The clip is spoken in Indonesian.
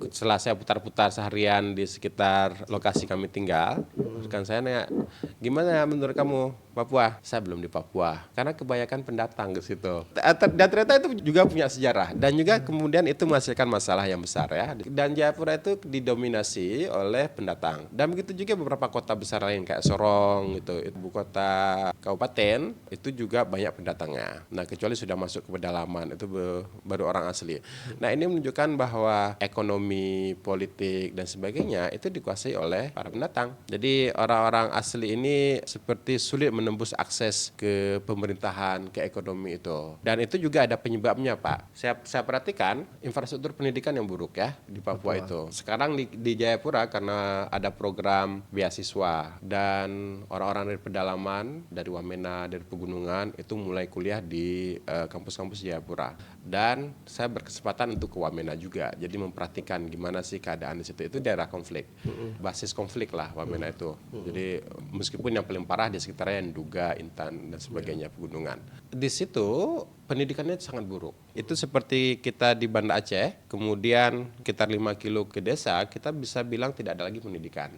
Setelah saya putar-putar seharian di sekitar lokasi kami tinggal, kan saya nanya, gimana menurut kamu Papua? Saya belum di Papua, karena kebanyakan pendatang ke situ. Dan ternyata itu juga punya sejarah, dan juga kemudian itu menghasilkan masalah yang besar ya. Dan Jayapura itu didominasi oleh pendatang. Dan begitu juga beberapa kota besar lain kayak Sorong, itu ibu kota kabupaten, itu juga banyak pendatangnya. Nah, kecuali sudah masuk ke pedalaman, itu baru orang asli. Nah, ini menunjukkan bahwa ekonomi, politik, dan sebagainya itu dikuasai oleh para pendatang. Jadi orang-orang asli ini seperti sulit menembus akses ke pemerintahan, ke ekonomi itu. Dan itu juga ada penyebabnya, Pak. Saya perhatikan infrastruktur pendidikan yang buruk ya di Papua itu. Sekarang di Jayapura karena ada program beasiswa dan orang-orang dari pedalaman, dari Wamena, dari pegunungan itu mulai kuliah di kampus-kampus Jayapura. Dan saya berkesempatan untuk ke Wamena juga, jadi memperhatikan gimana sih keadaan di situ. Itu daerah konflik, basis konflik lah Wamena itu. Jadi meskipun yang paling parah di sekitarnya Nduga, Intan dan sebagainya pegunungan. Di situ pendidikannya sangat buruk. Itu seperti kita di Banda Aceh, kemudian sekitar 5 kilo ke desa, kita bisa bilang tidak ada lagi pendidikan.